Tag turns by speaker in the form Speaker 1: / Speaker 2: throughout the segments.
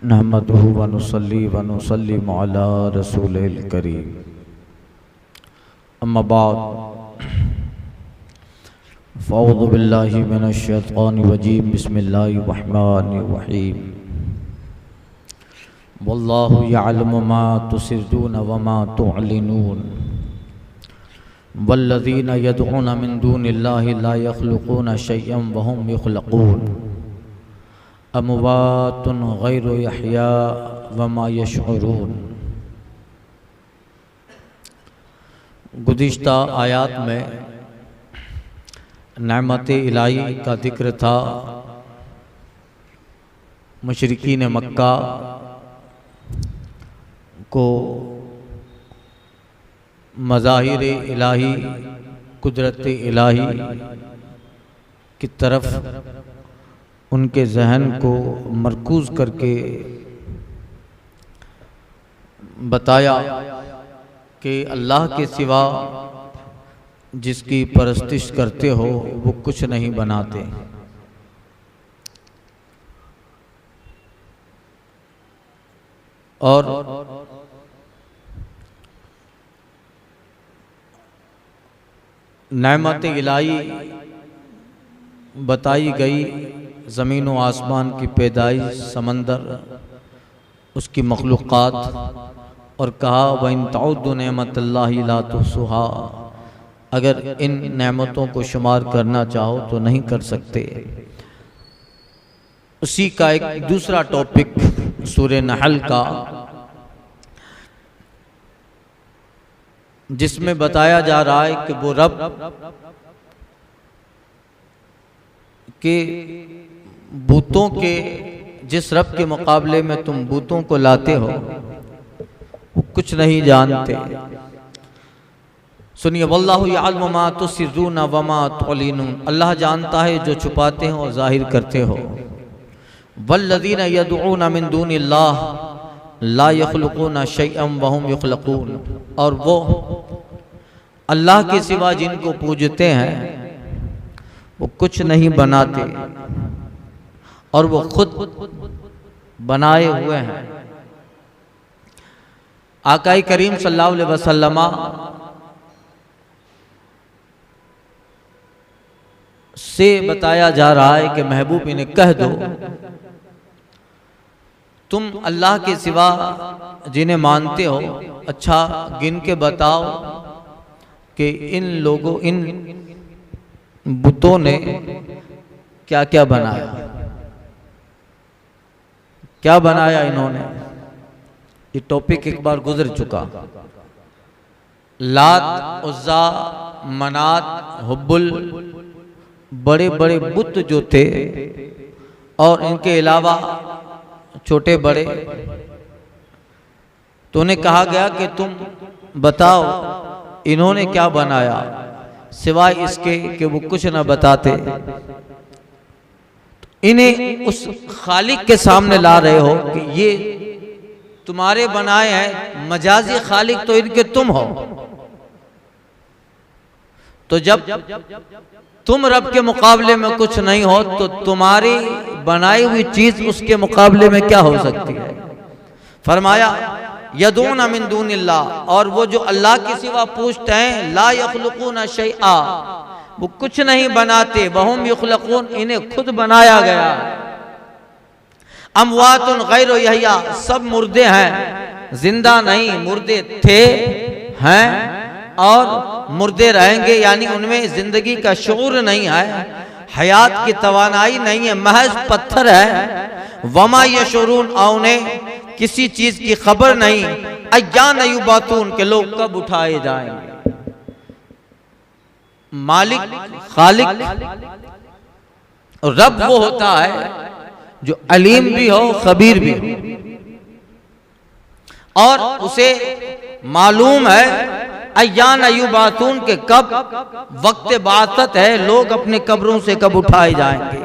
Speaker 1: नहमदुहु व नुसल्ली व नुसल्लिमु अला रसूलिल करीम। अम्मा बाद फ़अऊज़ु बिल्लाहि मिनश शैतानिर रजीम। बिस्मिल्लाहिर रहमानिर रहीम। वल्लाहु यअलमु मा तुसिर्रून व मा तुअलिनून वल्लज़ीना यदऊना मिन दूनिल्लाहि ला यख़्लुक़ूना शैअन व हुम युख़्लक़ून अमवातुन गैरु यहया व मा यशऊरून। गुज़िश्ता आयात में नेमत-ए इलाही का जिक्र था। मुशरिकीन मक्का को मज़ाहिर इलाही, कुदरत इलाही की तरफ उनके जहन को मरकूज़ करके बताया कि अल्लाह के सिवा जिसकी परस्तिश करते हो वो कुछ नहीं बनाते। और नेमत इलाही बताई गई, ज़मीन व आसमान की पैदाइश, समंदर, उसकी मखलूक़ात, और कहा व इन तउद्दु नेमतल्लाहि ला तुहसूहा, अगर इन नेमतों को शुमार करना चाहो तो नहीं कर सकते। उसी का एक दूसरा टॉपिक सूरह नहल का, जिसमें बताया जा रहा है कि वो रब के बूतों के, जिस रब के मुकाबले में तुम बूतों को लाते हो वो कुछ नहीं जानते। सुनिए, वल्लाहु यअलमु मा तुसिर्रून व मा तुअलिनून, अल्लाह जानता है जो छुपाते हो और जाहिर करते हो। वल्लज़ीना यदऊना मिन दूनिल्लाह ला यख़्लुक़ूना शैअन व हुम युख़्लक़ून, और वो अल्लाह के सिवा जिनको पूजते हैं वो कुछ नहीं बनाते और वो खुद बनाए हुए हैं। आकाई करीम सल्लल्लाहु अलैहि वसल्लम से बताया जा रहा है कि महबूब इन्हें कह दो, तुम अल्लाह के सिवा जिन्हें मानते हो, अच्छा गिन के बताओ कि इन लोगों, इन बुतों ने क्या क्या बनाया, क्या बनाया इन्होंने। ये टॉपिक एक बार गुजर चुका। लात, उज़्ज़ा, मनात, हुब्बुल, बड़े बड़े बुत जो थे, और इनके अलावा छोटे बड़े, तो उन्हें कहा गया कि तुम बताओ इन्होंने क्या बनाया, सिवाय इसके कि वो कुछ न बताते। इन्हें उस खालिक के सामने ला रहे हो कि ये तुम्हारे बनाए हैं, मजाजी खालिक तो इनके तुम हो। तो जब तुम रब के मुकाबले में कुछ नहीं हो तो तुम्हारी बनाई हुई चीज उसके मुकाबले में क्या हो सकती है। फरमाया यदूना मिन दूनिल्लाह, और वो जो अल्लाह के सिवा पूछते हैं, ला यख़्लुक़ूना शैआ, वो कुछ नहीं बनाते, वहुम युख़्लक़ून, इन्हें खुद बनाया गया। अमवातुन गैरु यहया, सब मुर्दे हैं, जिंदा नहीं, मुर्दे थे, हैं और मुर्दे रहेंगे, यानी उनमें जिंदगी का शऊर नहीं है, हयात की तवानाई नहीं है, महज पत्थर है। वमा यशऊरून, और उन्हें किसी चीज की खबर नहीं। अय्यान युबातून, के लोग कब उठाए जाएंगे। मालिक, खालिक, रब वो होता है जो अलीम भी हो, खबीर भी हो, और उसे मालूम है अय्यान युबातून के कब वक्त बातत है, लोग अपने कब्रों से कब उठाए जाएंगे।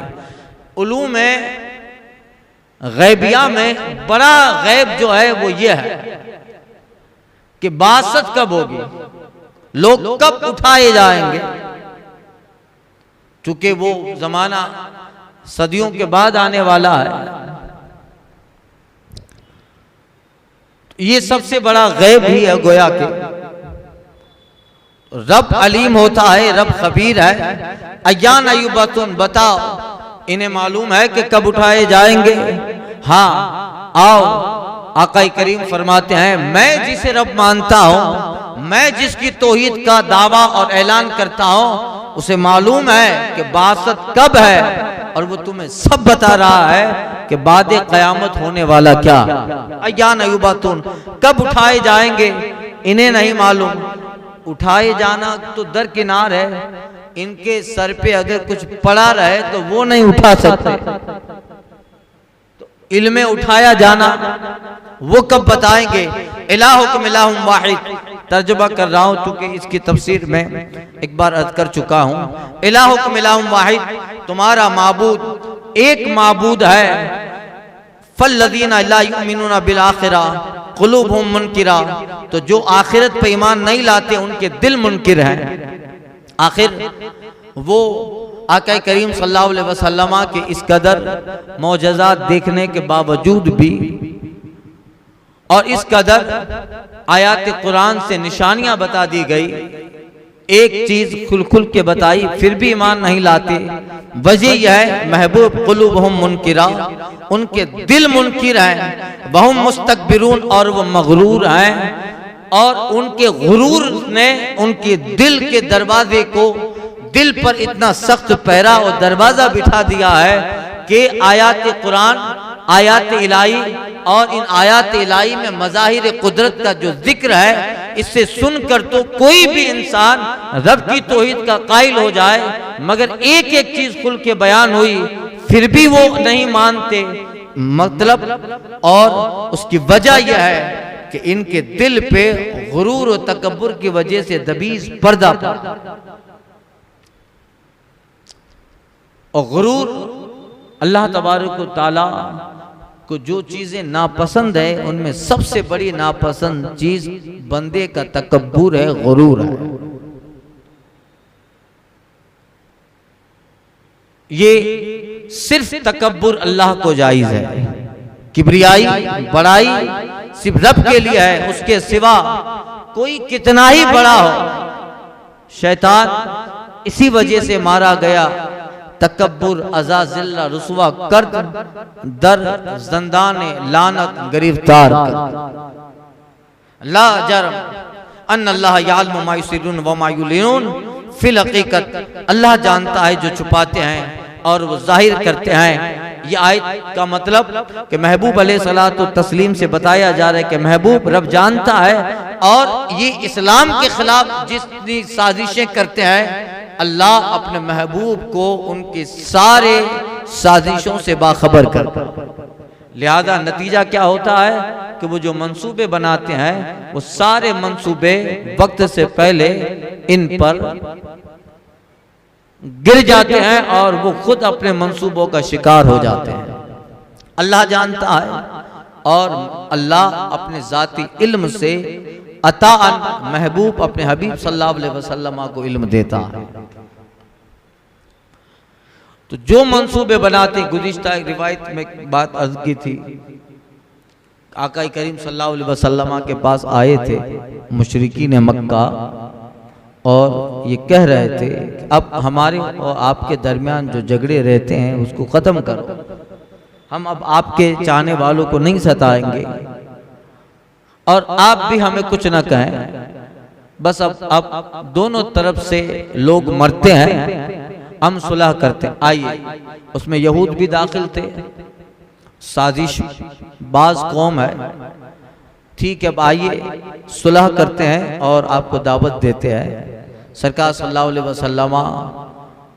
Speaker 1: उलूम में गैबिया में बड़ा गैब जो है वो ये है कि बासत कब होगी, लोग कब उठाए जाएंगे। चूंकि वो जमाना सदियों के बाद आने वाला है, ये सबसे बड़ा गैब ही है, गोया के रब अलीम होता है, रब खबीर है। अय्यान अयुबतुन, बताओ इन्हें मालूम है कि कब उठाए जाएंगे। हाँ आओ, आका करीम फरमाते हैं मैं जिसे रब मानता हूँ, मैं जिसकी तौहीद का दावा और ऐलान करता हूँ, उसे मालूम है कि बासत कब है, और वो तुम्हें सब बता रहा है कि बाद क़यामत होने वाला क्या। अय्यान अयुबतुन, कब उठाए जाएंगे इन्हें नहीं मालूम। उठाए जाना तो दरकिनार है, इनके सर पे अगर कुछ पड़ा रहे तो वो नहीं उठा सकते। तो इल्मे उठाया जाना वो कब बताएंगे। इलाहुकुम इलाहुम वाहिद, तर्जुमा कर रहा हूं क्योंकि इसकी तफसीर में एक बार अर्ज कर चुका हूं। इलाहुकुम इलाहुम वाहिद, तुम्हारा माबूद एक माबूद है। फल्लज़ीना ला युमिनूना बिल आखिरा कुलूबुहुम मुनकिरा, तो जो आखिरत पे ईमान नहीं लाते उनके दिल मुनकिर हैं। आखिर वो आका करीम सल्लल्लाहु अलैहि वसल्लम के इस कदर मौजज़ात देखने के बावजूद भी और इस कदर आयात कुरान से निशानियां बता दी गई, एक चीज खुल खुल के बताई, फिर भी ईमान नहीं लाते। वजह यह है महबूब कुलूबहुम मुनकिरा, उनके दिल मुनकिर हैं। वहुम मुस्तकबिरून, और वो मगरूर हैं। और उनके गुरूर ने उनके दिल के दरवाजे को, दिल पर इतना सख्त पहरा और दरवाजा बिठा दिया है कि आयात कुरान, आयात इलाही और इन आयात इलाही में मज़ाहिर कुदरत का जो जिक्र है, इससे सुनकर तो कोई भी इंसान रब की तौहीद का कायल हो जाए, मगर एक एक चीज खुल के बयान हुई फिर भी वो नहीं मानते। मतलब और उसकी वजह यह है कि इनके दिल पे गुरूर और तकब्बुर की वजह से दबीज पर्दा पड़ा। और गुरूर, अल्लाह तबारक व तआला को जो चीजें नापसंद है उनमें सबसे बड़ी नापसंद चीज बंदे का तकब्बुर है, गुरूर है। ये सिर्फ तकब्बुर अल्लाह को जायज है, किब्रियाई बड़ाई सिर्फ रब के लिए है, उसके सिवा कोई कितना ही बड़ा हो। शैतान इसी वजह से मारा गया, तकब्बुर अज़ा ज़िल्ला रुसवा कर्द दर ज़ंदान लानत गिरफ्तार ला जर्म अन्नल्लाह यअलमु मा युसिर्रून व मा युलिनून। फिल हकीकत अल्लाह जानता है जो छुपाते हैं और वो जाहिर करते हैं। ये आयत का मतलब कि महबूब अलैहिस्सलातु तस्लीम से बताया जा रहा है कि महबूब रब जानता है, और ये इस्लाम के खिलाफ जितनी साजिशें करते हैं, अल्लाह अपने महबूब को उनके सारे साजिशों से बाखबर करता है। लिहाजा नतीजा क्या होता है कि वो जो मंसूबे बनाते हैं वो सारे मंसूबे वक्त से पहले इन पर गिर जाते हैं और वो खुद अपने मंसूबों का शिकार हो जाते हैं। अल्लाह जानता है, और अल्लाह अपने जाती इल्म से अताअन महबूब अपने हबीब सल्लल्लाहु अलैहि वसल्लम को इल्म देता है। तो जो मंसूबे बनाते, गुज़िश्ता एक रिवायत में बात अर्ज की थी, आका करीम सल्लल्लाहु अलैहि वसल्लम के पास आए थे मुशरिकीन मक्का, और ये कह रहे थे कि अब हमारे और आपके दरमियान जो झगड़े रहते हैं उसको ख़त्म करो, हम अब आपके चाहने वालों को नहीं सताएंगे और आप भी हमें कुछ ना कहें। बस अब दोनों तरफ से लोग मरते हैं, हम सुलह करते हैं। आइए, उसमें यहूद भी दाखिल थे, साजिश बाज कौम है, ठीक है, अब आइए सुलह करते हैं और आपको दावत देते हैं। सरकार सल्लल्लाहु अलैहि वसल्लम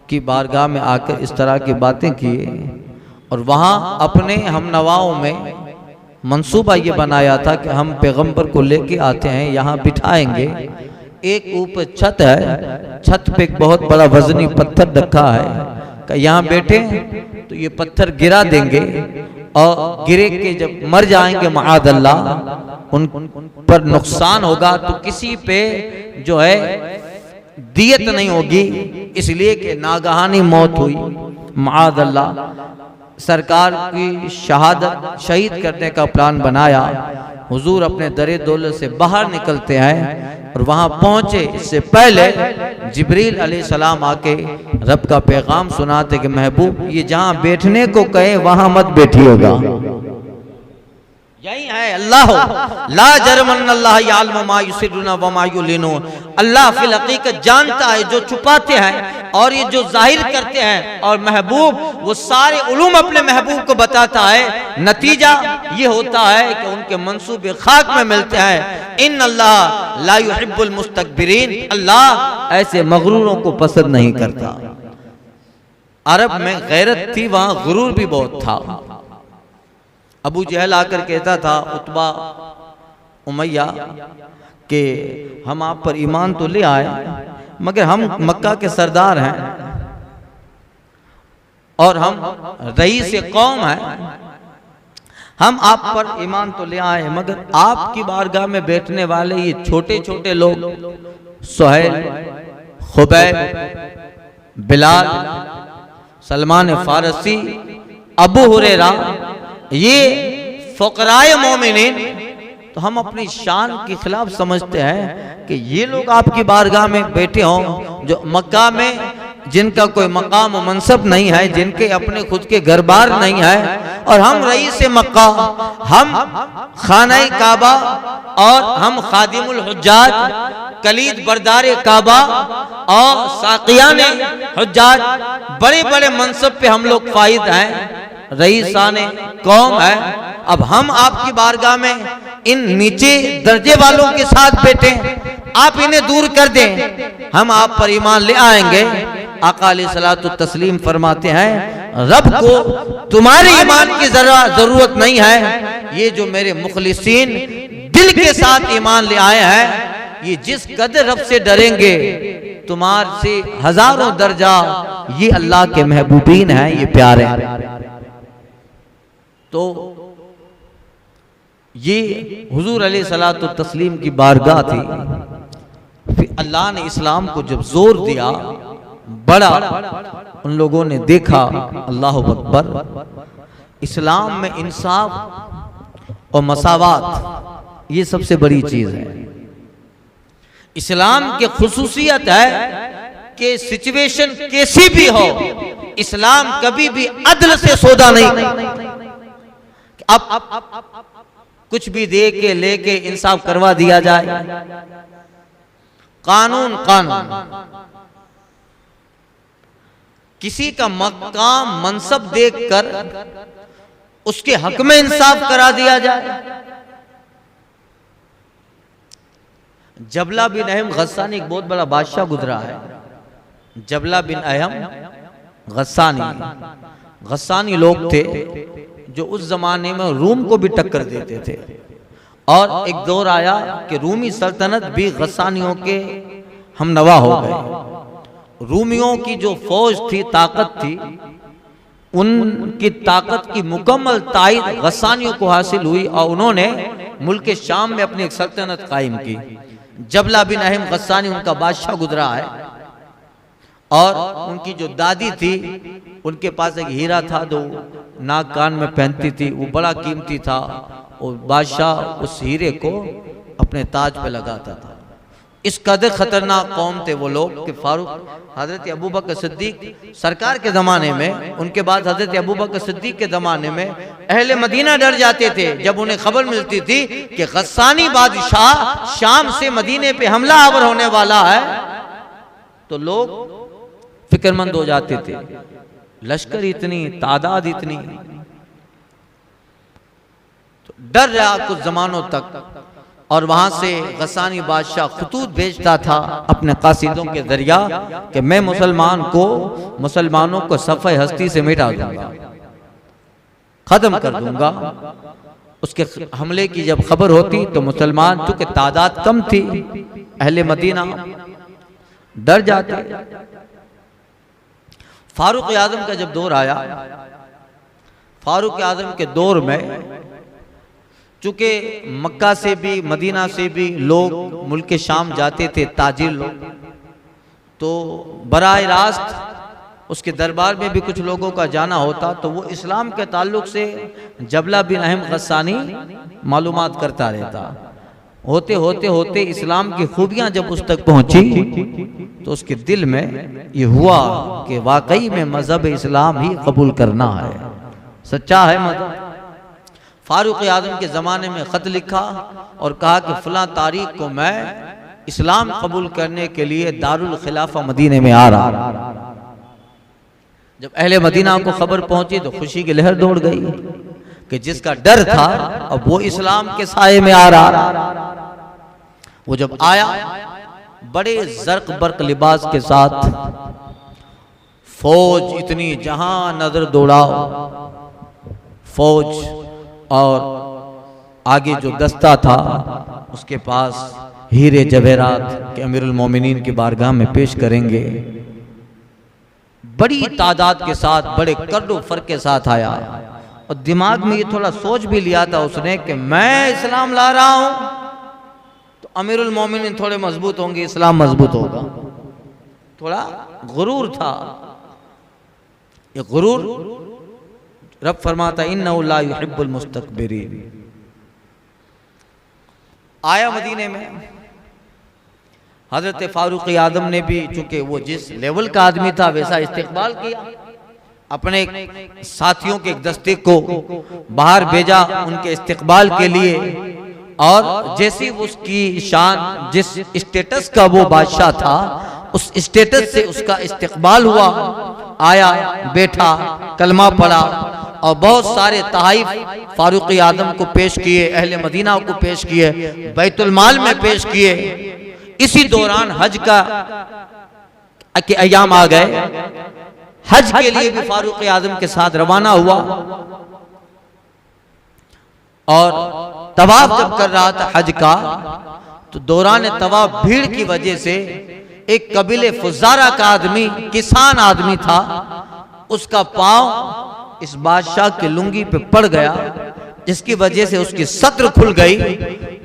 Speaker 1: की बारगाह में आकर इस तरह की बातें किए, और वहाँ अपने हम नवाओं में मंसूबा ये बनाया था कि हम पैगंबर को लेके आते हैं, यहाँ बिठाएंगे। एक ऊपर छत है, छत पे एक बहुत बड़ा वजनी पत्थर रखा है कि यहाँ बैठे तो ये पत्थर गिरा देंगे, और गिरे के जब मर जाएंगे माअज़ल्लाह उन पर नुकसान होगा, तो किसी पे जो है दियत नहीं होगी, इसलिए कि नागहानी मौत हुई माअज़ल्लाह। सरकार की शहादत शहीद करने का प्लान बनाया, हुजूर अपने दरे दौलत से बाहर निकलते हैं और वहां पहुंचे इससे पहले जिब्रील अलैहिस्सलाम आके रब का पैगाम सुनाते कि महबूब ये जहां बैठने को कहे वहां मत बैठिएगा, यही है अल्लाह ला जरमन अल्लाह यालमु मा युसिरुना व मा युलिनून। अल्लाह फिल हकीकत जानता है जो छुपाते हैं और ये जो जाहिर करते हैं, और महबूब वो सारे उलूम अपने महबूब को बताता है। नतीजा ये होता है कि उनके मंसूबे खाक में मिलते हैं। इन अल्लाह ला युहिब्बुल मुस्तकबिरीन, अल्लाह ऐसे मगरूरों को पसंद नहीं करता। अरब में गैरत थी, वहां गुरूर भी बहुत था। अबू जहल आकर कहता था उतबा उमैया कि हम आप पर ईमान तो ले आए मगर हम मक्का के सरदार हैं और हम रईस कौम हैं, हम आप पर ईमान तो ले आए मगर आपकी बारगाह में बैठने वाले ये छोटे छोटे लोग सुहैल, खुबैब, बिलाल, सलमान फारसी, अबू हुरैरा, ये फ़ुक़राए मोमिनीन, तो हम अपनी शान के खिलाफ समझते हैं कि ये लोग आपकी बारगाह में बैठे हों जो मक्का में जिनका कोई मकाम व मनसब नहीं है, जिनके अपने खुद के घर बार नहीं है, और हम रईस मक्का, हम खाना काबा और हम खादिमुल हुज्जाज, कलीद बरदार काबा और साकियाने हुज्जाज, बड़े बड़े मनसब पे हम लोग फाइद हैं, रईसाने कौम है। अब हम आपकी बारगाह में इन नीचे दर्जे वालों के साथ बैठे, आप इन्हें दूर कर दें, हम आप पर ईमान ले आएंगे। आका अलैहिस्सलातु तस्लीम फरमाते हैं रब को तुम्हारे ईमान की जरूरत नहीं है, ये जो मेरे मुखलिसीन दिल के साथ ईमान ले आए हैं ये जिस कदर रब से डरेंगे तुम्हारे से हजारों दर्जा ये अल्लाह के महबूबीन हैं, ये प्यारे हैं। तो ये हुजूर अलैहिस्सलातु तस्लीम की बारगाह थी। फिर अल्लाह ने इस्लाम को जब जोर दिया, बड़ा उन लोगों ने देखा, अल्लाह अकबर, इस्लाम में इंसाफ और मसावात ये सबसे बड़ी चीज है। इस्लाम की खुसूसियत है कि सिचुएशन कैसी भी हो, इस्लाम कभी भी अदल से सौदा नहीं। अब कुछ भी दे के लेके इंसाफ करवा दिया जाए, कानून कानून, किसी का मकाम मनसब देखकर उसके हक में इंसाफ करा दिया जाए। जबला बिन अहम गस्सानी एक बहुत बड़ा बादशाह गुजरा है। जबला बिन अहम गस्सानी लोग थे जो उस जमाने में रूम को भी टक्कर देते थे, और एक दौर आया कि रूमी सल्तनत भी गस्सानियों के हमनवा हो गए। रूमियों की जो फौज थी, ताकत थी, उनकी ताकत की मुकम्मल तायद गस्सानियों को हासिल हुई और उन्होंने मुल्क शाम में अपनी एक सल्तनत कायम की। जबला बिन अहम गस्सानी उनका बादशाह गुजरा है, और उनकी जो दादी थी उनके पास एक हीरा था जो नाक कान में पहनती थी, वो बड़ा कीमती था, और बादशाह उस हीरे को अपने ताज पे लगाता था। इस कदर खतरनाक कौम थे वो लोग कि फारूक हजरत अबू बकर सिद्दीक सरकार के ज़माने में, उनके बाद हजरत अबू बकर सिद्दीक के ज़माने में अहले मदीना डर जाते थे जब उन्हें खबर मिलती थी कि गस्सानी बादशाह शाम से मदीने पे हमला आवर होने वाला है, तो लोग फिक्रमंद हो जाते थे। लश्कर इतनी, तादाद इतनी, तो डर रहा कुछ जमानों तक, और वहां से गस्सानी बादशाह खतूत भेजता था अपने कासिदों के जरिया कि मैं मुसलमानों को सफ़े हस्ती से मिटा दूंगा, खत्म कर दूंगा। उसके हमले की जब खबर होती तो मुसलमान, चूंकि तादाद कम थी, अहले मदीना डर जाते। फारूक आज़म का जब दौर आया, फारूक आज़म के दौर में चूंकि मक्का से भी मदीना से भी लोग मुल्क शाम जाते थे, ताजिर लोग, तो बराह रास्त उसके दरबार में भी कुछ लोगों का जाना होता तो वो इस्लाम के ताल्लुक से जबला बिन अहम गस्सानी मालूमात करता रहता। होते होते होते इस्लाम की खूबियां जब उस तक पहुंची तो उसके दिल में ये हुआ कि वाकई में मजहब इस्लाम ही कबूल करना है, सच्चा है मजहब। फारूक आजम के ज़माने में ख़त लिखा और कहा कि फ़लाँ तारीख को मैं इस्लाम कबूल करने के लिए दारुल खिलाफा मदीने में आ रहा। जब अहले मदीना को खबर पहुंची तो खुशी की लहर दौड़ गई कि जिसका डर था अब वो इस्लाम के साये में आ रहा। वो जब आया बड़े जर्क बर्क लिबास के साथ, फौज इतनी जहां नजर दौड़ाओ फौज, और आगे जो दस्ता था उसके पास हीरे जवेरात के अमीरुल मोमिनीन की बारगाह में पेश करेंगे। बड़ी तादाद के साथ, बड़े कर्रो फर्क के साथ आया और दिमाग में ये थोड़ा सोच भी लिया था उसने कि मैं इस्लाम ला रहा हूं तो अमीरुल मोमिनीन थोड़े मजबूत होंगे, इस्लाम मजबूत होगा। थोड़ा गुरूर था। ये गुरूर रब फरमाता इन्नहु ला युहिब्बुल मुस्तकबिरीन। आया मदीने में, हजरत फारूक आदम ने भी चूंकि वो जिस लेवल का आदमी था वैसा इस्तेकबाल किया, अपने साथियों के एक दस्ते को बाहर भेजा उनके इस्तेकबाल के लिए, और जैसी उसकी शान, जिस स्टेटस का वो बादशाह था उस स्टेटस से उसका इस्तेकबाल हुआ। आया, बैठा, कलमा पढ़ा और बहुत सारे तहाइफ फारूक आदम को पेश किए, अहले मदीना को पेश किए, बैतुल माल में पेश किए। इसी दौरान हज का के अयाम आ गए। हज के लिए भी फारूक आजम के साथ रवाना हुआ और तवाफ जब कर रहा था हज का तो दौरान तवाफ भीड़ की वजह से एक कबीले फुजारा का आदमी, किसान आदमी था, उसका पांव इस बादशाह के लुंगी पे पड़ गया, जिसकी वजह से उसकी सत्र खुल गई।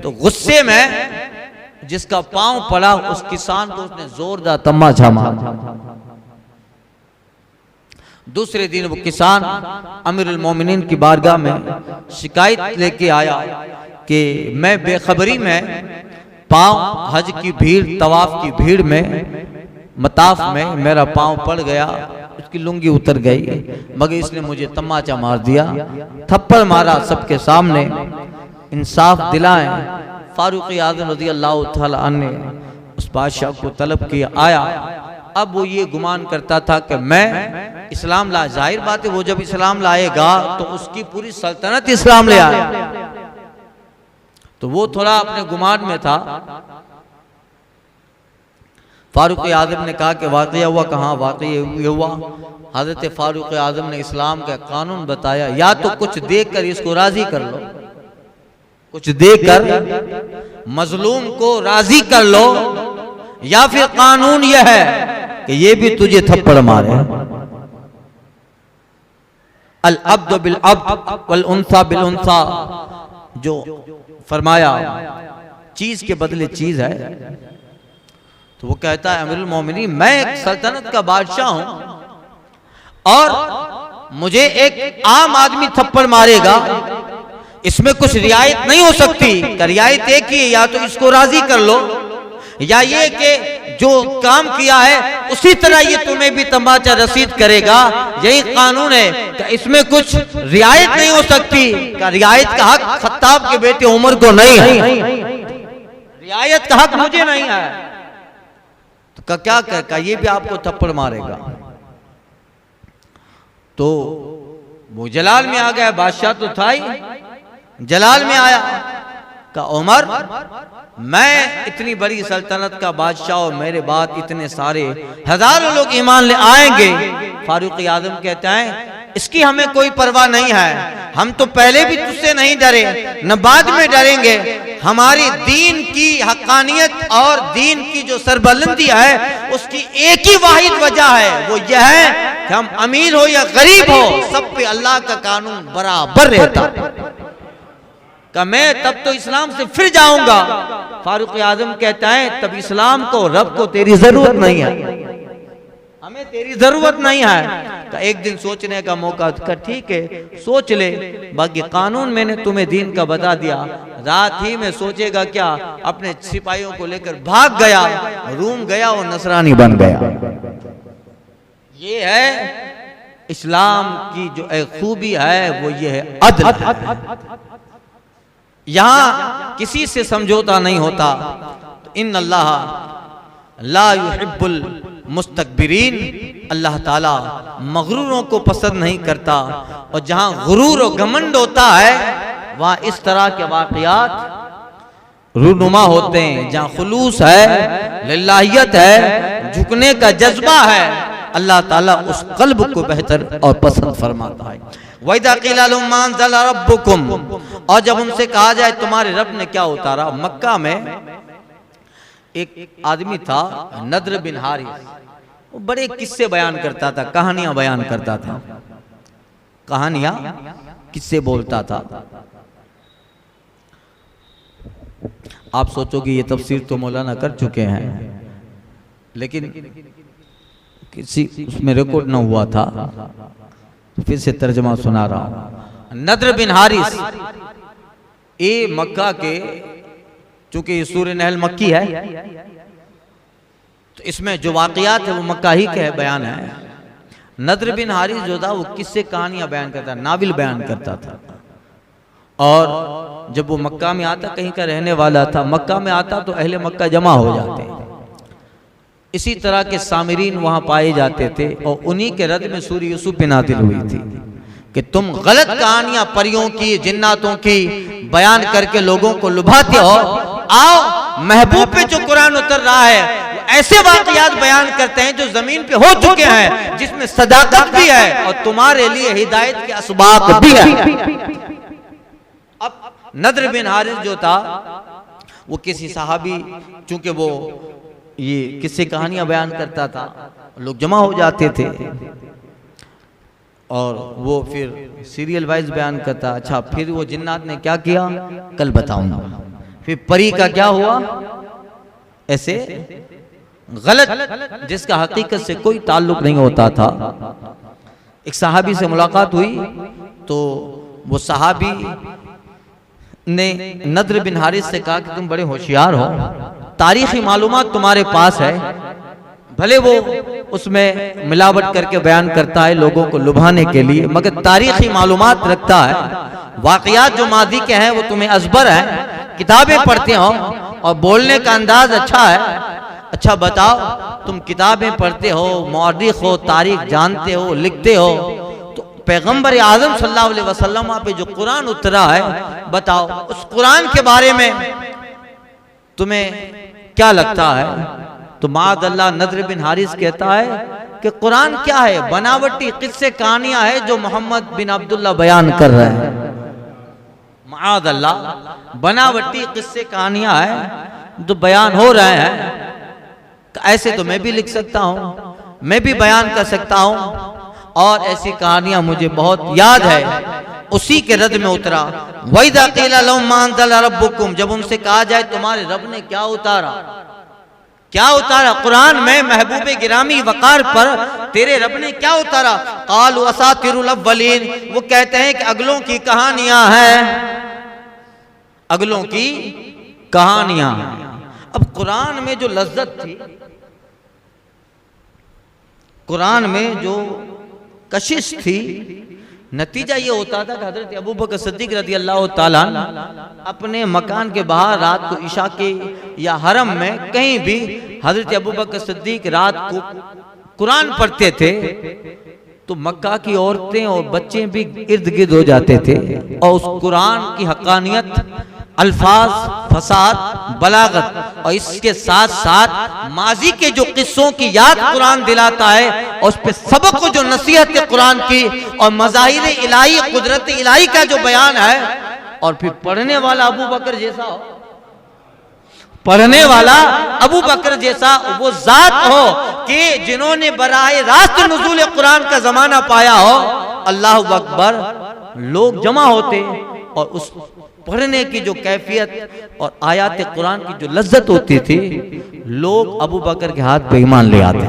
Speaker 1: तो गुस्से में जिसका पांव पड़ा उस किसान को उसने जोरदार तमाचा मारा। दूसरे दिन वो किसान अमीरुल मोमिनीन की बारगाह में शिकायत लेके आया कि मैं बेखबरी में पांव, हज की भीड़, तवाफ की भीड़ में, मताफ में मेरा पांव पड़ गया, उसकी लुंगी उतर गई, मगर इसने मुझे तमाचा मार दिया, थप्पड़ मारा सबके सामने। इंसाफ दिलाएं। फारूक आज़म रज़ी अल्लाह तआला अन्हु ने उस बादशाह को तलब किया। आया, अब वो ये गुमान करता था कि मैं इस्लाम ला, जाहिर बात है वो जब इस्लाम लाएगा तो उसकी पूरी सल्तनत इस्लाम ले आए, तो वो थोड़ा अपने गुमान में था। फारूक आज़म ने कहा कि वाक़या हुआ कहाँ? वाक़या हुआ हज़रत फारूक आज़म ने इस्लाम का कानून बताया, या तो कुछ देख कर इसको राजी कर लो, कुछ देकर मजलूम को राजी कर लो, या फिर कानून यह है कि ये भी तुझे थप्पड़ मारे। अल अब्द बिल अब्द वल उन्सा बिल उन्सा, जो फरमाया चीज के बदले चीज है। तो वो कहता है अमीरुल मोमिनीन, मैं एक सल्तनत का बादशाह हूं और मुझे एक आम आदमी थप्पड़ मारेगा, इसमें कुछ रियायत नहीं हो सकती। रियायत एक ही है, या तो इसको राजी कर लो, या ये कि जो काम किया है उसी तरह ये तुम्हें भी तमाचा रसीद करेगा, यही कानून है कि इसमें कुछ रियायत नहीं हो सकती। का रियायत का हक खत्ताब के बेटे उमर को नहीं है, रियायत का हक मुझे नहीं है। तो क्या कह, ये भी आपको थप्पड़ मारेगा। तो वो जलाल में आ गया, बादशाह तो था ही, जलाल में आया, का उमर, मैं इतनी बड़ी सल्तनत का बादशाह और मेरे बाद इतने सारे हजारों लोग ईमान ले आएंगे। फारूक आज़म कहते हैं इसकी हमें कोई परवाह नहीं है, हम तो पहले भी तुझसे नहीं डरे न बाद में डरेंगे। हमारी दीन की हक्कानियत और दीन की जो सरबलंदी है उसकी एक ही वाहिद वजह है, वो यह है कि हम अमीर हो या गरीब हो, सब पे अल्लाह का कानून बराबर रहता। का मैं तब तो इस्लाम से फिर जाऊंगा। फारूक आज़म कहता है तब इस्लाम को, रब को तेरी जरूरत नहीं है। हमें तेरी जरूरत नहीं है। का एक दिन सोचने का मौका, का ठीक है सोच ले, बाकी कानून मैंने तुम्हें दीन का बता दिया। रात ही में सोचेगा क्या, अपने सिपाहियों को लेकर भाग गया, रूम गया और नसरानी बन गया। ये है इस्लाम की जो एक खूबी है, वो ये है अदल। यहां किसी से समझौता नहीं होता। इन्न अल्लाह ला युहिब्बुल मुस्तकबिरीन, अल्लाह ताला मगरूरों को पसंद नहीं करता। और जहां गुरूर और घमंड होता है, वहां इस तरह के वाकयात रूनुमा होते हैं। जहां खुलूस है, लिल्लाहियत है, झुकने का जज्बा है, अल्लाह ताला उस कल्ब को बेहतर और पसंद फरमाता है। वइदा क़ीला लहुम मा अंज़ला रब्बुकुम, और जब उनसे कहा जाए तुम्हारे रब ने क्या उतारा। मक्का में एक आदमी था नद्र बिन हारिस, वो बड़े किस्से बयान करता था, कहानियां बयान करता था, कहानियां किस्से बोलता था। आप सोचोगे ये तफसीर तो मौलाना कर चुके हैं, लेकिन किसी उसमें रिकॉर्ड न हुआ था, फिर से तर्जमा सुना रहा हूं। नद्र बिन हारिस ये मक्का के, चूंकि सूरह नहल मक्की है तो इसमें जो वाकयात है वो मक्का ही के बयान है। नद्र बिन हारिस जो था वो किससे कहानियां बयान करता, नाविल बयान करता था। और जब वो मक्का में आता, कहीं का रहने वाला था, मक्का में आता तो अहले मक्का जमा हो जाते। इसी तरह के सामिरीन वहां पाए जाते थे, और उन्हीं के रद में सूरह यूसुफ पे नाज़िल हुई थी कि तुम गलत कहानियां परियों की, जिन्नातों की बयान करके लोगों को लुभाते हो। आओ महबूब पे जो कुरान उतर रहा है, ऐसे वाकयात बयान करते हैं जो जमीन पे हो चुके हैं, जिसमें सदाकत भी है और तुम्हारे लिए हिदायत के असबाब भी है। अब नद्र बिन हारिस जो था, वो किसी सहाबी, चूंकि वो ये किससे कहानियां बयान करता था, लोग जमा हो जाते थे और वो फिर सीरियल वाइज बयान करता। अच्छा, फिर वो जिन्नात ने क्या किया कल बताऊंगा। फिर परी का क्या हुआ, ऐसे गलत जिसका हकीकत से कोई ताल्लुक नहीं होता था। एक सहाबी से मुलाकात हुई तो वो सहाबी ने नद्र बिन हारिस से कहा कि तुम बड़े होशियार हो, तारीखी मालूमात तुम्हारे पास है, भले वो उसमें मिलावट करके बयान करता है लोगों को लुभाने के लिए, मगर तारीखी मालूमात रखता है। वाकयात जो मादी के हैं वो तुम्हें अजबर है, किताबें पढ़ते हो और बोलने का अंदाज अच्छा है। अच्छा बताओ, तुम किताबें पढ़ते हो, मौरिख हो, तारीख जानते हो, लिखते हो, तो पैगंबर आज़म सल्लल्लाहु अलैहि वसल्लम पे जो कुरान उतरा है, बताओ उस कुरान के बारे में तुम्हें क्या लगता है। तो माअल्लाह नद्र बिन हारिस कहता है कि कुरान क्या है, बनावटी किस्से कहानियां है जो मोहम्मद बिन अब्दुल्ला बयान कर रहे हैं। माअल्लाह बनावटी किस्से कहानियां है जो बयान हो रहे हैं। ऐसे तो मैं भी लिख सकता हूँ, मैं भी बयान कर सकता हूँ, और ऐसी कहानियां मुझे बहुत याद है। उसी के रद में उतरा वइदा क़ीला लहुम मा अंज़ला रब्बुकुम, जब उनसे कहा जाए तुम्हारे रब ने क्या उतारा, क्या उतारा कुरान में महबूब गिरामी वकार पर तेरे रब ने क्या उतारा। क़ालू असातिरुल अव्वलीन, वो कहते हैं कि अगलों की कहानियां हैं, अगलों की कहानियां। अब कुरान में जो लज्जत थी, कुरान में जो कशिश थी, नतीजा ये होता था कि हजरत अबू बकर सिद्दीक रज़ी अल्लाह ताला अपने मकान के बाहर रात को इशा के या हरम में कहीं भी हजरत अबू बकर सिद्दीक रात को कुरान पढ़ते थे तो मक्का की औरतें और बच्चे भी इर्द गिर्द हो जाते थे, और उस कुरान की हक्कानियत, अल्फाज, फसाद, बलागत और इसके साथ साथ माजी के जो किस्सों की याद कुरान दिलाता है, और उस पे सबक को जो नसीहत कुरान की और मज़ाहिर इलाही, कुदरत इलाही का जो बयान है, और फिर पढ़ने वाला अबू बकर जैसा हो, पढ़ने वाला अबू बकर जैसा वो जात हो कि जिन्होंने बराए रास्त नुज़ूल कुरान का जमाना पाया हो। अल्लाह अकबर, लोग जमा होते और उस पढ़ने की जो कैफियत और आयात कुरान की जो लज्जत होती थी, लोग अबू बकर के हाथ पे ईमान ले आते।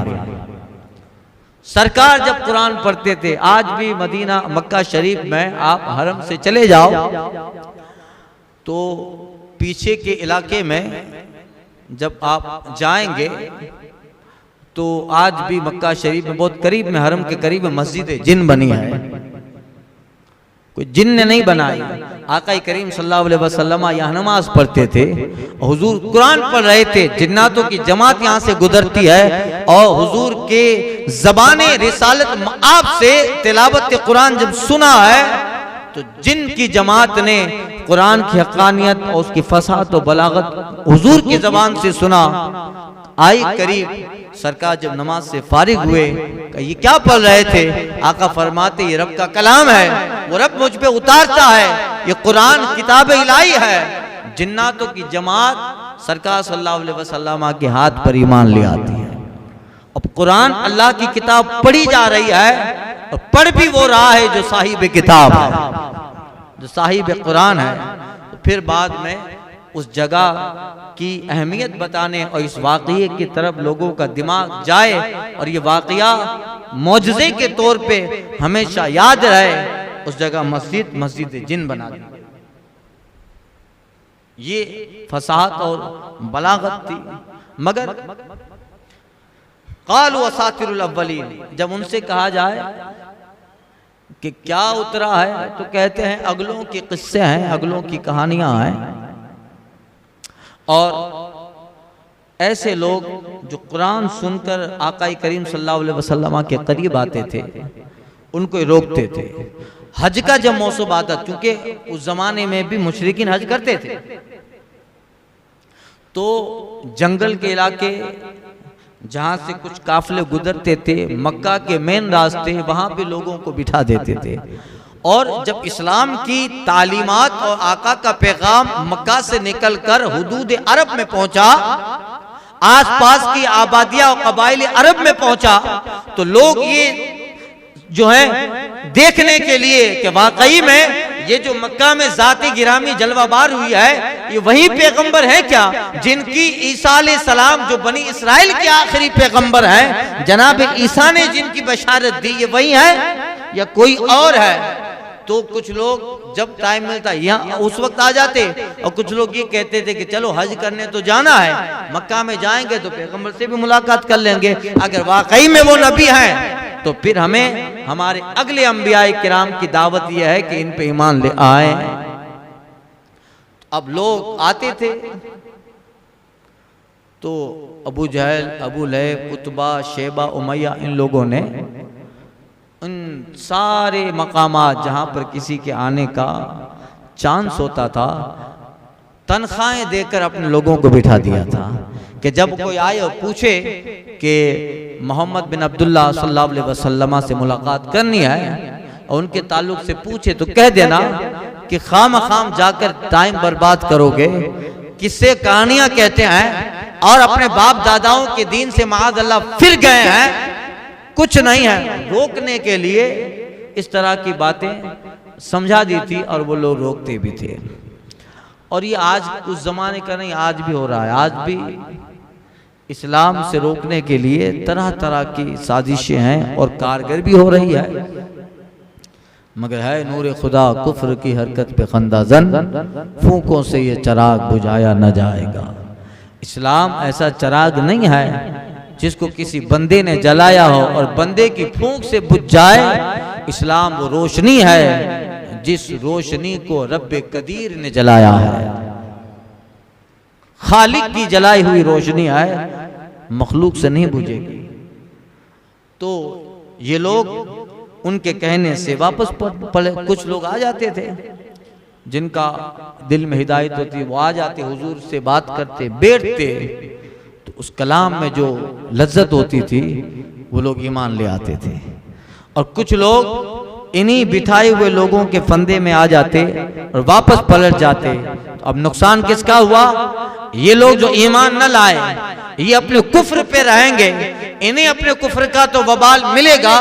Speaker 1: सरकार जब कुरान पढ़ते थे, आज भी मदीना मक्का शरीफ में आप हरम से चले जाओ तो पीछे के इलाके में जब आप जाएंगे तो आज भी मक्का शरीफ में बहुत करीब में, हरम के करीब में मस्जिद जिन बनी है। कोई जिन ने नहीं बनाई। आका करीम सल्लल्लाहु अलैहि वसल्लम यहाँ नमाज पढ़ते थे, हुजूर कुरान पढ़ रहे थे, जिन्नातों की जमात यहाँ से गुजरती है और हुजूर के ज़बाने रिसालत आप से तिलावत कुरान जब सुना है तो जिन की जमात ने कुरान की हक़ानियत और उसकी फसाहत और बलागत हुजूर की ज़बान से सुना। आई करीब सरकार जब नमाज से फारिग हुए, ये क्या पढ़ रहे थे? आका फरमाते ये रब का कलाम है, वो रब मुझ पे उतारता है, ये कुरान किताब इलाही है। जिन्नातों की जमात सरकार सल्लल्लाहु अलैहि वसल्लम के हाथ पर ईमान ले आती है। अब कुरान अल्लाह की किताब पढ़ी जा रही है और पढ़ भी वो रहा है जो साहिब किताब है, जो साहिब कुरान है। तो फिर बाद में उस जगह की अहमियत बताने और इस वाक़ये की तरफ लोगों का दिमाग जाए और ये वाक़या मौजज़े के तौर पे हमेशा याद रहे, उस जगह मस्जिद जिन बना दी। ये फसाहत और बलागत थी। मगर क़ालू असातिरुल अव्वलीन, जब उनसे कहा जाए कि क्या उतरा है तो कहते हैं अगलों के किस्से हैं, अगलों की कहानियां हैं। और ऐसे लोग जो कुरान सुनकर आका करीम सल्लल्लाहु अलैहि वसल्लम के करीब आते थे उनको रोकते थे। हज का जब मौसम आता, क्योंकि उस जमाने में भी मुशरिकीन हज करते थे, तो जंगल के इलाके जहां से कुछ काफिले गुजरते थे, मक्का के मेन रास्ते, वहां पे लोगों को बिठा देते थे। और जब इस्लाम की तालीमात और आका का पैगाम मक्का से निकलकर हुदूद अरब में पहुंचा, आसपास की आबादियां और कबाइल अरब में पहुंचा, तो लोग ये जो है देखने के लिए कि वाकई में ये जो मक्का में जाती गिरामी जलवाबार हुई है, ये वही पैगंबर है क्या जिनकी ईसा अलैहिस्सलाम जो बनी इसराइल के आखिरी पैगंबर हैं, जनाब ईसा ने जिनकी बशारत दी, ये वही है या कोई और है? तो कुछ लोग जब टाइम मिलता यहाँ उस वक्त आ जाते, और कुछ लोग ये कहते थे कि चलो हज करने तो जाना है, मक्का में जाएंगे तो पैगंबर से भी मुलाकात कर लेंगे, अगर वाकई में वो नबी हैं तो फिर हमें हमारे अगले अंबियाए किराम की दावत यह है कि इन पे ईमान ले आए। अब लोग आते थे तो अबू जहल, अबू लहब, उतबा, शेबा, उमैया, इन लोगों ने उन सारे मकामात जहां पर किसी के आने का चांस होता था, तनख्वाहें देकर अपने लोगों को बिठा दिया था कि जब कोई आए और पूछे कि मोहम्मद बिन अब्दुल्ला सल्लल्लाहु अलैहि वसल्लम से मुलाकात करनी है और उनके ताल्लुक से पूछे तो कह देना कि खाम जाकर टाइम बर्बाद करोगे, किससे कहानियां कहते हैं और अपने बाप दादाओं के दीन से माज़ अल्लाह फिर गए हैं, कुछ नहीं है। रोकने के लिए इस तरह की बातें समझा दी थी और वो लोग रोकते भी थे। और ये आज उस जमाने का नहीं, आज भी हो रहा है। आज भी इस्लाम से रोकने के लिए तरह तरह की साजिशें हैं और कारगर भी हो रही है, मगर है नूर खुदा कुफ्र की हरकत पे खंदाजन, फूंकों से ये चिराग बुझाया न जाएगा। इस्लाम ऐसा चिराग नहीं है जिसको किसी बंदे ने जलाया हो और बंदे की फूंक से बुझ जाए। इस्लाम वो रोशनी है जिस रोशनी को रब्बे कदीर ने जलाया है। खालिक की जलाई हुई रोशनी है, मखलूक से नहीं बुझेगी। तो ये लोग उनके कहने से वापस पड़े, कुछ लोग आ जाते थे जिनका दिल में हिदायत होती, वो आ जाते, हुजूर से बात करते, बैठते, तो उस कलाम में जो लज्जत होती थी वो लोग ईमान ले आते थे। और कुछ लोग इन्हीं बिठाए हुए लोगों के फंदे में आ जाते और वापस पलट जाते। तो अब नुकसान किसका हुआ? ये लोग जो ईमान न लाए, ये अपने कुफ्र पे रहेंगे, इन्हें अपने कुफ्र का तो वबाल मिलेगा,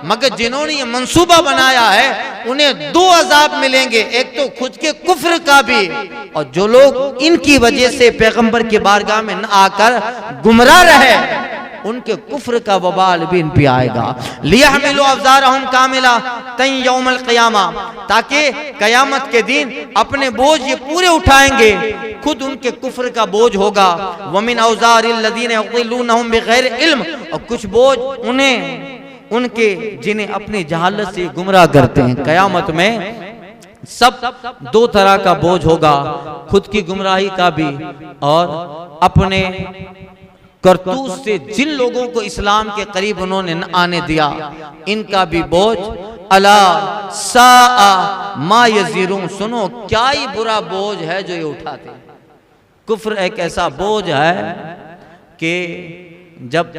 Speaker 1: मगर जिन्होंने ये मंसूबा बनाया है उन्हें दो अजाब मिलेंगे, एक तो खुद के कुफ्र का भी, और जो लोग इनकी वजह से पैगंबर की बारगाह में न आकर गुमराह रहे उनके कुफ्र का वबाल भी इन पे आएगा। लियहमिलु अवज़ारहुम कामिला तन यौमल क़ियामा, ताकि कयामत के दिन अपने बोझ ये पूरे उठाएंगे, खुद उनके कुफ्र का बोझ होगा। वमिन औज़ारिल लज़ीना युज़िल्लूनहुम बिग़ैरि इल्म, और कुछ बोझ उन्हें उनके जिन्हें अपनी जहालत से गुमराह करते हैं। कयामत में सब दो तरह का बोझ होगा, खुद की गुमराही का भी और अपने करतूत से जिन लोगों को इस्लाम के करीब उन्होंने न आने दिया, इनका भी बोझ। अला साआ मा यज़िरून, सुनो क्या ही बुरा बोझ है जो ये उठाते हैं। कुफ्र एक ऐसा बोझ है कि जब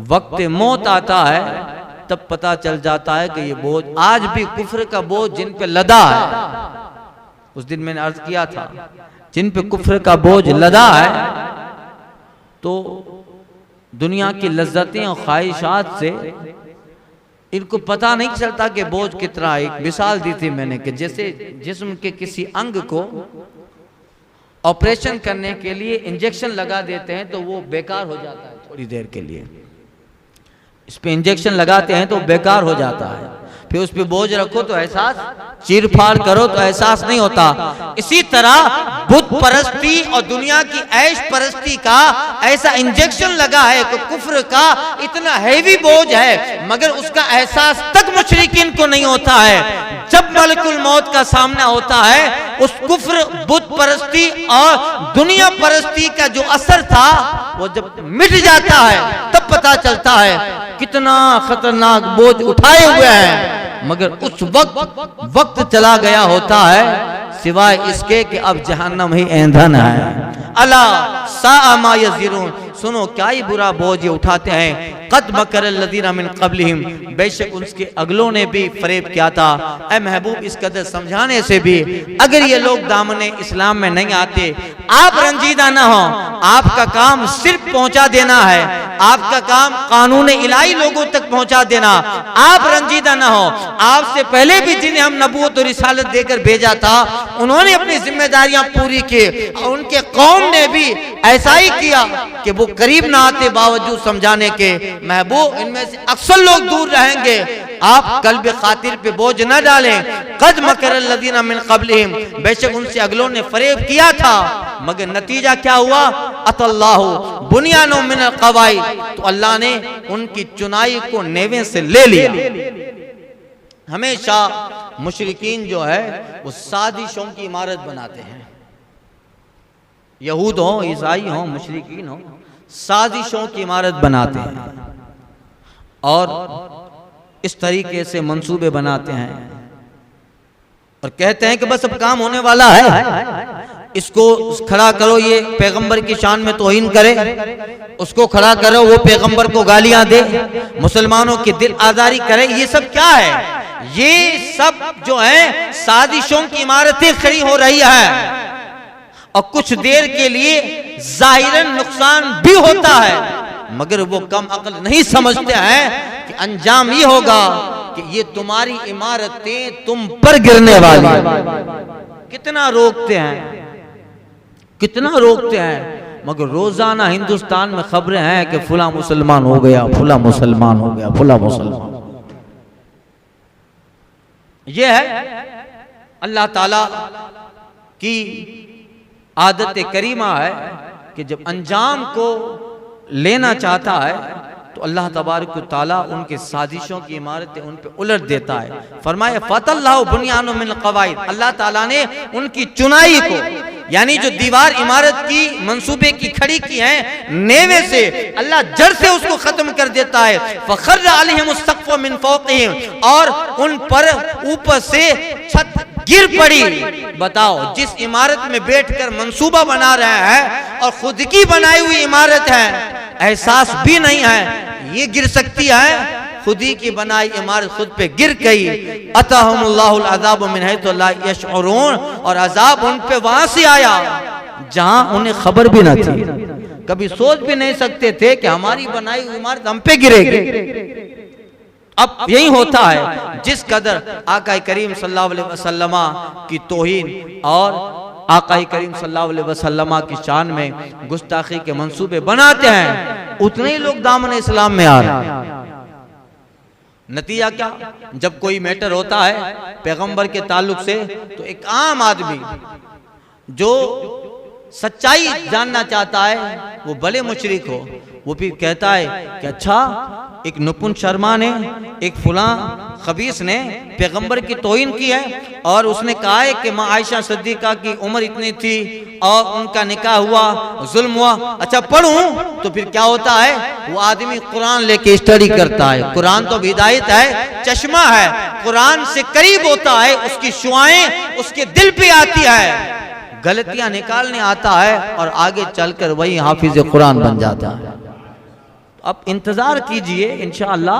Speaker 1: वक्त मौत आता है तब पता चल जाता है कि ये बोझ, आज भी कुफ्र का बोझ जिन पे लदा है, उस दिन मैंने अर्ज किया था, जिन पे कुफ्र का बोझ लदा है तो दुनिया की लज्जतें और ख्वाहिशात से इनको पता नहीं चलता कि बोझ कितना। एक मिसाल दी थी मैंने कि जैसे जिस्म के किसी अंग को ऑपरेशन करने के लिए इंजेक्शन लगा देते हैं तो वो बेकार हो जाता है थोड़ी देर के लिए, इस पे इंजेक्शन लगाते हैं तो बेकार हो जाता है, फिर उस पे बोझ रखो तो एहसास, चीर फाड़ करो तो एहसास नहीं होता। इसी तरह बुत परस्ती और दुनिया की ऐश परस्ती का ऐसा इंजेक्शन लगा है कि कुफ्र का इतना हैवी बोझ है, मगर उसका एहसास तक मुशरिकीन को नहीं होता है। जब मलकुल मौत का सामना होता है, उस कुफ्र, बुत परस्ती और दुनिया परस्ती का जो असर था वो जब मिट जाता है तब पता चलता है कितना खतरनाक बोझ उठाए हुए हैं। मगर उस वक्त चला गया होता है सिवाय इसके कि अब जहन्नम ही ईंधन है। अला साअ मा यज़िरून, सुनो क्या ही बुरा बोझ ये उठाते हैं। क़द मकरल लज़ीना मिन क़ब्लिहिम, बेशक उसके अगलों ने भी फरेब किया था। ऐ महबूब, इस कदर समझाने से भी अगर ये लोग दामने इस्लाम में नहीं आते, आप रंजीदा ना हो, आपका काम सिर्फ पहुंचा देना है, आपका काम कानून इलाही लोगों तक पहुंचा देना, आप रंजीदा ना हो। आपसे पहले भी जिन्हें हम नबूवत और रिसालत देकर भेजा था उन्होंने अपनी जिम्मेदारियां पूरी की, और उनके कौम ने भी ऐसा ही किया कि वो करीब ना आते बावजूद समझाने के। महबूब, इनमें से अक्सर लोग दूर रहेंगे, आप कल्ब खातिर पे बोझ न डालें। क़द मकरल लज़ीना मिन क़ब्लिहिम, बेशक उनसे अगलों ने फरेब किया था, मगर नतीजा क्या हुआ? अतल्लाहु बुनियानुहुम मिनल क़वाइद, तो अल्लाह ने उनकी चुनाई को नेवे से ले लिया। हमेशा मुशरिकीन जो है वो साजिशों की इमारत बनाते हैं, यहूद हो, ईसाई हो, मुशरिकीन हो, साजिशों की इमारत बनाते हैं और इस तरीके से मंसूबे बनाते हैं और कहते हैं कि बस अब काम होने वाला है, इसको खड़ा करो, ये पैगंबर की शान में तौहीन करे, उसको खड़ा करो, वो पैगंबर को गालियां दे, मुसलमानों की दिल आजारी करे। ये सब क्या है? ये सब जो है साजिशों की इमारतें खड़ी हो रही है और कुछ देर के लिए जाहिरन नुकसान भी होता है, मगर वो कम अक्ल नहीं समझते हैं कि अंजाम ये होगा कि ये तुम्हारी इमारतें तुम पर गिरने वाली। कितना रोकते हैं, कितना रोकते हैं, मगर रोजाना हिंदुस्तान में खबरें हैं कि फुला मुसलमान हो गया, फुला मुसलमान हो गया, फुला मुसलमान। ये है अल्लाह ताला की आदत करीमा है कि जब अंजाम को लेना चाहता है तो अल्लाह तबारक व तआला उनके साजिशों की इमारतें उन पे उलट देता है। फरमाया फतल्लाहु बुनियानुहुम मिनल क़वाइद, अल्लाह ताला ने उनकी चुनाई को, यानी जो दीवार इमारत की मंसूबे की खड़ी की है, नेवे से अल्लाह जड़ से उसको खत्म कर देता है। फ़ख़र्रा अलैहिमुस सक़्फ़ु मिन फ़ौक़िहिम, और उन पर ऊपर से छत गिर पड़ी। बताओ, जिस इमारत में बैठकर मंसूबा बना रहे हैं और खुद की बनाई हुई इमारत है, एहसास भी नहीं है ये गिर सकती है, खुद ही की बनाई इमारत खुद पे गिर गई। अताहुमुल्लाहुल अज़ाब मिन हैथु ला यशऊरून, और अजाब उन पे वहां से आया जहां उन्हें खबर भी न थी, कभी सोच भी नहीं सकते थे कि हमारी बनाई हुई इमारत हम पे गिरेगी। अब यही होता है, जिस कदर आका करीम सल्लल्लाहु अलैहि वसल्लम की तौहीन और आका करीम सल्लल्लाहु अलैहि वसल्लम की शान में गुस्ताखी के मंसूबे बनाते हैं, उतने ही लोग दामन इस्लाम में आ रहे हैं। नतीजा क्या, जब कोई मैटर होता है पैगंबर के ताल्लुक से, तो एक आम आदमी जो सच्चाई जानना चाहता है, वो भले मुशरिक हो, वो भी कहता है कि अच्छा, एक नुपुन शर्मा ने, एक फुला खबीस ने पैगंबर की तौहीन की है, और उसने कहा है कि माँ आयशा सिद्दीका की उम्र इतनी थी और उनका निकाह हुआ, जुल्म हुआ। अच्छा पढ़ूं तो फिर क्या होता है, वो आदमी कुरान लेके स्टडी करता है। कुरान तो हिदायत है, चश्मा है, कुरान से करीब होता है, उसकी शुआएं उसके दिल पे आती है, गलतियां निकालने आता है और आगे चलकर वही हाफिज कुरान बन जाता है। अब इंतजार कीजिए, इंशाअल्लाह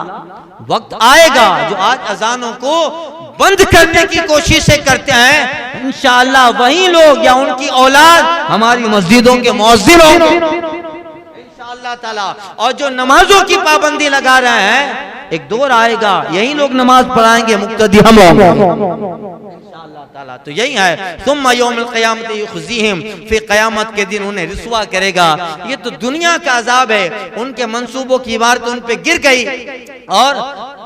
Speaker 1: वक्त आएगा। जो आज अजानों को बंद करने की कोशिशें करते हैं, इंशाअल्लाह वही लोग या उनकी औलाद हमारी मस्जिदों के मुअज्जिन होंगे इंशाअल्लाह ताला। और जो नमाजों की पाबंदी लगा रहे हैं, एक दौर आएगा यही लोग नमाज पढ़ाएंगे, मुक्तदी हम होंगे इंशाअल्लाह ताला। तो यही है, सुम्मा यौमुल क़यामत युख़ज़ीहिम, फिर क़यामत के दिन उन्हें रुसवा करेगा। ये तो दुनिया का अजाब है, उनके मंसूबों की इबारत उन पे गिर गई, और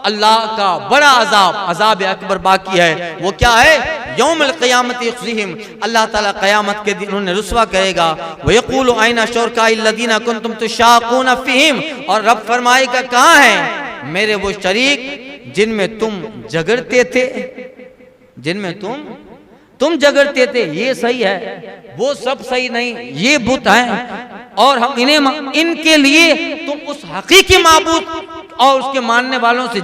Speaker 1: अल्लाह का बड़ा अजाब, अजाब अकबर बाकी है। वो क्या है, यौमुल क़यामत युख़ज़ीहिम, अल्लाह ताला क़यामत के दिन उन्हें रुसवा करेगा। व यक़ूलु ऐना शुरकाई लदीना कुंतुम तुशाक़ूना फ़ीहिम, और रब फरमाएगा कहाँ है मेरे वो शरीक जिनमें तुम झगड़ते थे, जिनमें तुम झगड़ते थे। ये सही है, वो सब सही नहीं, ये बुत हैं, और हम इनके लिए तुम उस हकीकी माबूद और उसके मानने वालों से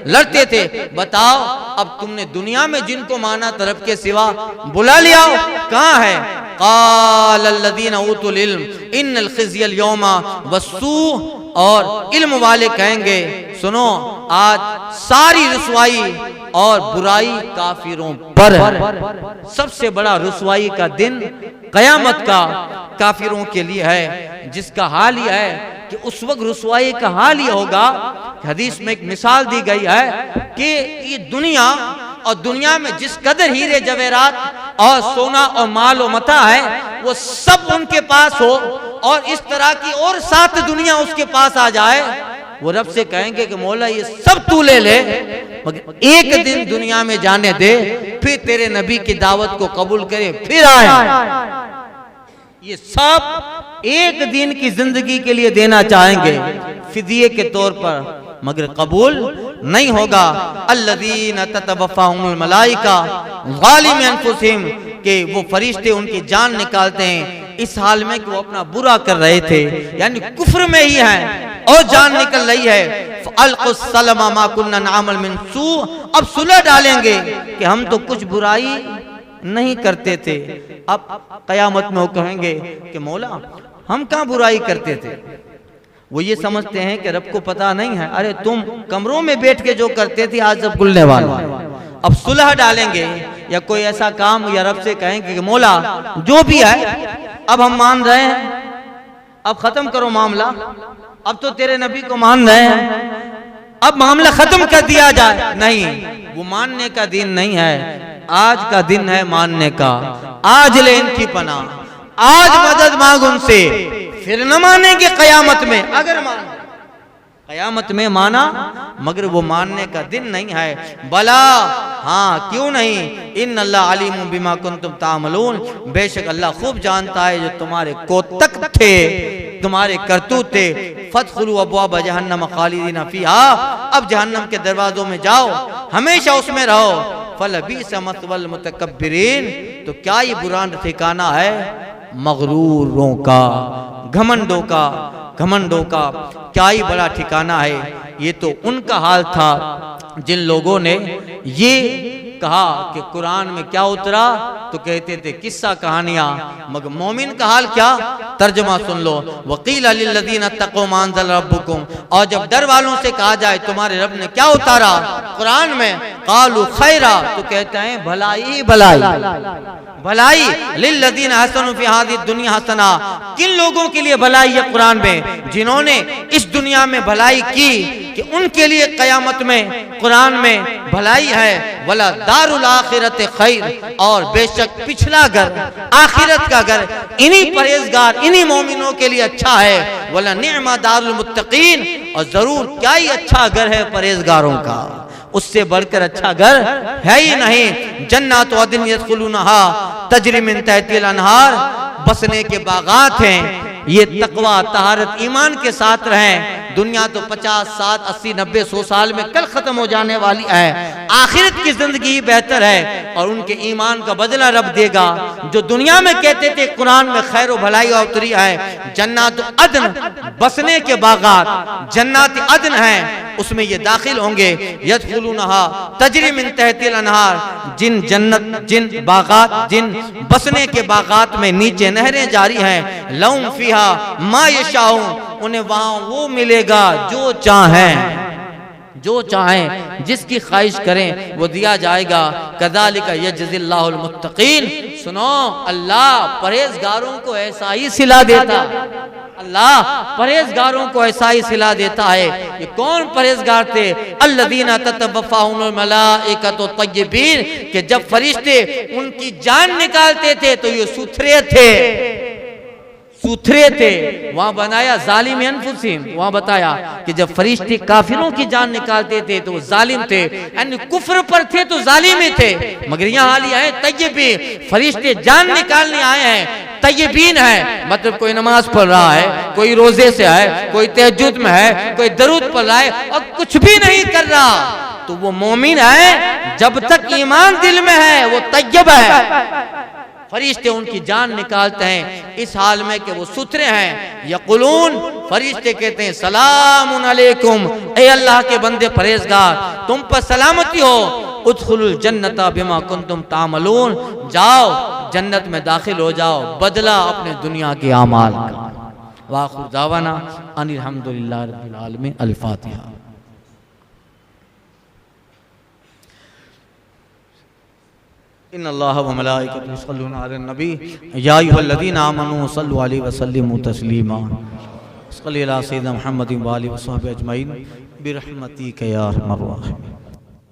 Speaker 1: लड़ते थे। बताओ, अब तुमने दुनिया में जिनको माना तरफ के सिवा बुला लिया, कहाँ है। क़ाल अल्लज़ीना ऊतुल इल्म इन्नल ख़िज़्यल यौमा वस्सूअ, और इल्म वाले कहेंगे सुनो, आज सारी रुसवाई और बुराई काफिरों पर है। सबसे बड़ा रुसवाई का दिन कयामत का काफिरों के लिए है, जिसका हाल यह है कि उस वक्त रुसवाई का हाल ये होगा। हदीस में एक मिसाल दी गई है कि ये दुनिया, और दुनिया में जिस कदर हीरे जवेरात और सोना और माल और मता है, वो सब उनके पास हो, और इस तरह की और 7 दुनिया उसके पास आ जाए, वो रब से कहेंगे कि मौला ये सब तू ले ले, मगर एक दिन दुनिया में जाने दे, फिर तेरे नबी की दावत को कबूल करे, फिर आए। ये सब एक दिन की जिंदगी के लिए देना चाहेंगे फिदिये के तौर पर, मगर कबूल नहीं होगा। अल्लज़ीना ततवफ़ाहुमुल मलाइका ज़ालिमी अनफुसिहिम, के वो फरिश्ते उनकी जान निकालते हैं इस हाल में कि वो अपना बुरा कर रहे थे, यानी कुफ्र में ही हैं और जान निकल रही है। फ़अल्क़ुस्सलमा मा कुन्ना नअमल मिन सू, अब सुलह डालेंगे कि हम तो कुछ बुराई नहीं करते थे। अब कयामत में वो कहेंगे कि मौला हम कहाँ बुराई करते थे। वो ये समझते हैं कि रब को पता नहीं है, अरे तुम कमरों में बैठ के जो करते थे आज सब खुलने वाला। अब सुलह डालेंगे या कोई ऐसा काम, या रब से कहेंगे कि मौला जो भी है अब हम मान रहे हैं, अब खत्म करो मामला, अब तो तेरे नबी को मान रहे हैं, अब मामला खत्म कर दिया जाए। नहीं, वो मानने का दिन नहीं है, आज का दिन है मानने का। आज ले इनकी पनाह, आज मदद मांग उनसे, फिर न मानेंगे कयामत में। अगर मान कयामत में माना, मगर वो मानने का दिन नहीं है। भला हाँ क्यों नहीं, इन्नल्लाह अलीमुम बिमा कुंतुम तामलून, बेशक अल्लाह खूब जानता है जो तुम्हारे कोतक थे, तुम्हारे करतूत थे। फदखुलू अब्वाब जहन्नम खालिदीन फीहा, अब जहन्नम के दरवाजों में जाओ, हमेशा उसमें रहो। फलबीस मस्वल मुतकब्बिरीन, तो क्या ये बुरा ठिकाना है मगरूरों का, घमंडों का क्या ही बड़ा ठिकाना है। ये तो उनका हाल था जिन लोगों ने ये कहा कि कुरान में क्या उतरा, तो कहते थे किस्सा कहानियां, मगर मोमिन का हाल क्या, तर्जमा सुन लो। वकील लिल्लज़ीना तक़ौ मा अंज़ल रब्बुकुम, और जब डर वालों से कहा जाए तुम्हारे रब ने क्या उतारा कुरान में, क़ालू खैरा, तो कहते हैं भलाई भलाई भलाई। लिल्लज़ीना हसनु फ़ी हाज़िहि दुनिया हसना, किन लोगों के लिए भलाई है कुरान में, जिन्होंने इस दुनिया में भलाई की कि उनके लिए क़यामत में कुरान में भलाई है, वला दारुल आखिरत खैर, और बेशक पिछला घर आखिरत का घर इन्हीं परहेजगार इन्हीं मोमिनों के लिए अच्छा है, वला निअमा दारुल मुत्तकीन, और जरूर क्या ही अच्छा घर है परहेजगारों का, उससे बढ़कर अच्छा घर है ही नहीं। जन्नत अदन यदखुलूनहा तजरी मिन तहतिल अनहार, बसने के बागात हैं। ये तकवा तहारत ईमान के साथ रहें। दुनिया तो 50, 60, 80, 90, 100 साल में कल खत्म हो जाने वाली है। आखिरत की जिंदगी बेहतर है और उनके ईमान का बदला रब देगा। जो दुनिया में कहते थे कुरान में खैर भलाई उतरी है, जन्नत अदन बसने के बागात जन्नत अदन है, उसमें ये दाखिल होंगे। यदखुलूनहा तजरी मिन तहतिल अनहार, जिन जन्नत जिन बागात जिन बसने के बागात में नीचे नहरें जारी हैं, लहुम फीहा मा यशाऊन, उन्हें वहां वो मिलेगा जो चाहें, जो चाहें जिसकी ख्वाहिश करें वो दिया जाएगा। कज़ालिका यजज़िल्लाहुल मुत्तकीन, सुनो अल्लाह परहेजगारों को ऐसा ही सिला देता, अल्लाह परहेजगारों को ऐसा ही सिला देता है। ये कौन परहेजगार थे? अल्लज़ीना ततवफ़ाहुमुल मलाइकतु तय्यबीन, कि जब फरिश्ते उनकी जान निकालते थे तो ये सुथरे थे, सुथरे थे। वहां बनाया जालिम अनफुसिहिम, वहां बताया कि जब फरिश्ते काफिरों की जान निकालते थे तो वो जालिम थे, यानी कुफ्र पर थे तो जालिम ही थे। मगर यहाँ हाल है तय्यबीन, फरिश्ते जान निकालने आए हैं, तय्यबीन है, मतलब कोई नमाज पढ़ रहा है, कोई रोजे से है, कोई तहज्जुद में है, कोई दरूद पढ़ रहा है और कुछ भी नहीं कर रहा, तो वो मोमिन है। जब तक ईमान दिल में है वो तय्यब है। फरिश्ते उनकी जान निकालते हैं इस हाल में कि वो सुथरे हैं। यक़ुलून, फरिश्ते कहते हैं सलामुन अलैकुम, ए अल्लाह के बंदे परहेजगार, तुम पर सलामती हो। उदखुलुल जन्नता बिमा कुंतुम तामलून, जाओ जन्नत में दाखिल हो जाओ, बदला अपने दुनिया के आमाल का। वाखिर दावाना अनिल हम्दुलिल्लाहि रब्बिल आलमीन। अल फातिहा। इन्नल्लाह व मलाइकतहु युसल्लूना अलन नबी या अय्युहल्लज़ीना आमनू सल्लु अलैहि व सल्लिमू तस्लीमा। सल्ली अला सय्यिदिना मुहम्मदिन व आलिहि व सहबिहि अजमईन बिरहमतिका या अरहमर राहिमीन।